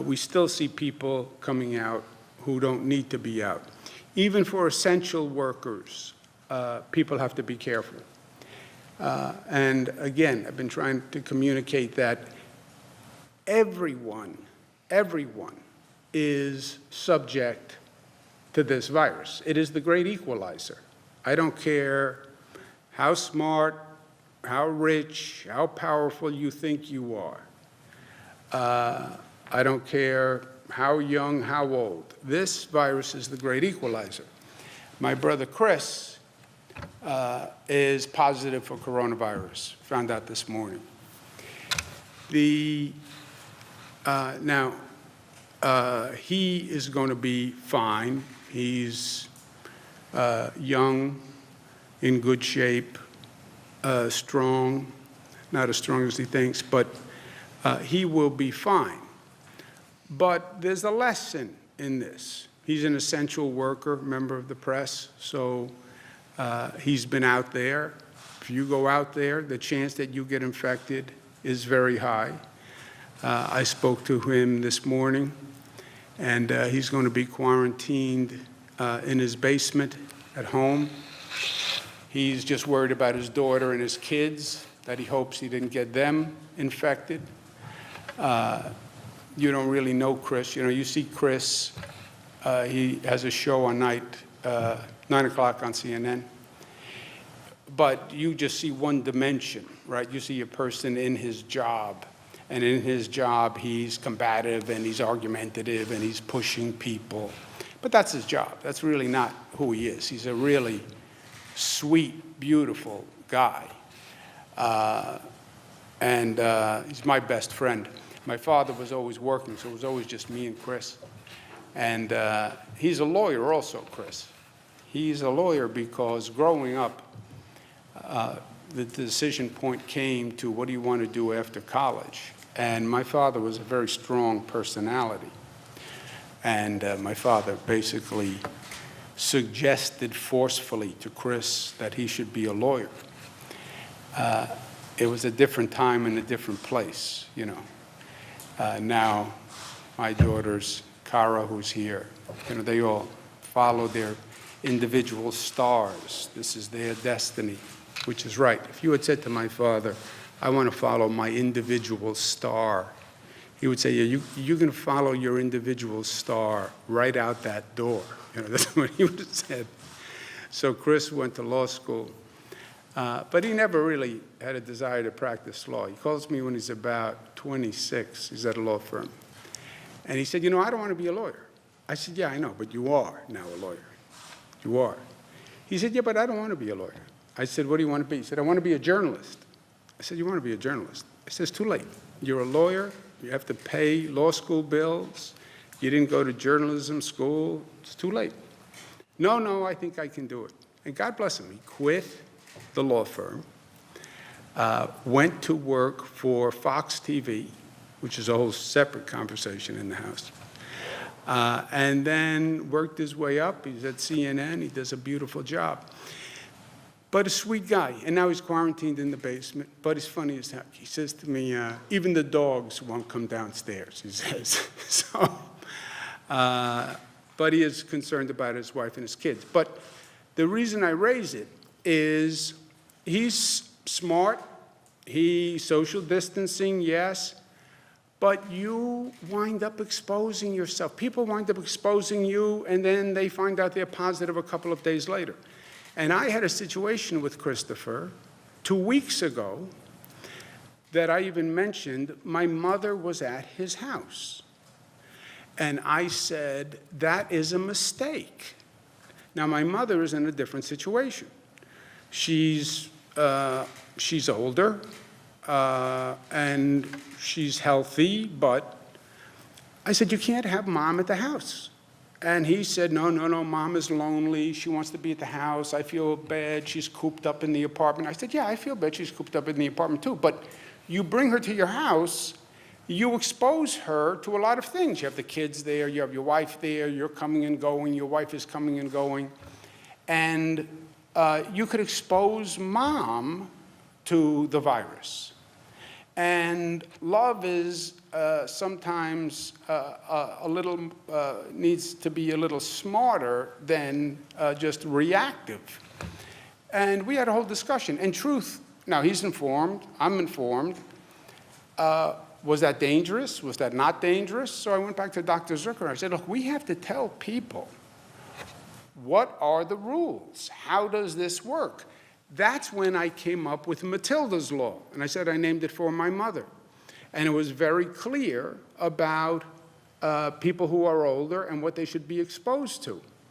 we still see people coming out who don't need to be out. Even for essential workers, people have to be careful. And again, I've been trying to communicate that everyone is subject to this virus. It is the great equalizer. I don't care how smart, how rich, how powerful you think you are. I don't care how young, how old. This virus is the great equalizer. My brother Chris is positive for coronavirus, found out this morning. Now, he is going to be fine. He's young, in good shape, strong, not as strong as he thinks, but he will be fine. But there's a lesson in this. He's an essential worker, member of the press, so he's been out there. If you go out there, the chance that you get infected is very high. I spoke to him this morning, and he's going to be quarantined in his basement at home. He's just worried about his daughter and his kids, that he hopes he didn't get them infected. You don't really know Chris. You know, you see Chris, he has a show on 9 o'clock on CNN. But you just see one dimension, right? You see a person in his job. And in his job, he's combative and he's argumentative and he's pushing people. But that's his job. That's really not who he is. He's a really sweet, beautiful guy. And he's my best friend. My father was always working, so it was always just me and Chris. And he's a lawyer also, Chris. He's a lawyer because growing up, the decision point came to what do you want to do after college? And my father was a very strong personality. And my father basically suggested forcefully to Chris that he should be a lawyer. It was a different time and a different place, you know. Now, my daughters, Cara, who's here, you know, they all follow their individual stars. This is their destiny, which is right. If you had said to my father, I want to follow my individual star, he would say, yeah, you're going to follow your individual star right out that door. You know, that's what he would have said. So Chris went to law school, but he never really had a desire to practice law. He calls me when he's about 26. He's at a law firm. And he said, you know, I don't want to be a lawyer. I said, yeah, I know, but you are now a lawyer. You are. He said, yeah, but I don't want to be a lawyer. I said, what do you want to be? He said, I want to be a journalist. I said, you want to be a journalist? I said, it's too late. You're a lawyer. You have to pay law school bills. You didn't go to journalism school. It's too late. No, I think I can do it. And God bless him. He quit the law firm, went to work for Fox TV, which is a whole separate conversation in the House, and then worked his way up. He's at CNN. He does a beautiful job. But a sweet guy. And now he's quarantined in the basement. But he's funny as heck. He says to me, even the dogs won't come downstairs, he says. So, but he is concerned about his wife and his kids. But the reason I raise it is he's smart. He's social distancing, yes. But you wind up exposing yourself. People wind up exposing you, and then they find out they're positive a couple of days later. And I had a situation with Christopher 2 weeks ago that I even mentioned. My mother was at his house. And I said, that is a mistake. Now, my mother is in a different situation. She's older, and she's healthy, but I said, you can't have mom at the house. And he said, no, mom is lonely. She wants to be at the house. I feel bad. She's cooped up in the apartment. I said, yeah, I feel bad she's cooped up in the apartment too. But you bring her to your house, you expose her to a lot of things. You have the kids there. You have your wife there. You're coming and going. Your wife is coming and going. And you could expose mom to the virus. And love is sometimes needs to be a little smarter than just reactive. And we had a whole discussion. And truth, now he's informed, I'm informed. Was that dangerous? Was that not dangerous? So I went back to Dr. Zucker. I said, look, we have to tell people, what are the rules? How does this work? That's when I came up with Matilda's Law. And I said I named it for my mother. And it was very clear about people who are older and what they should be exposed to.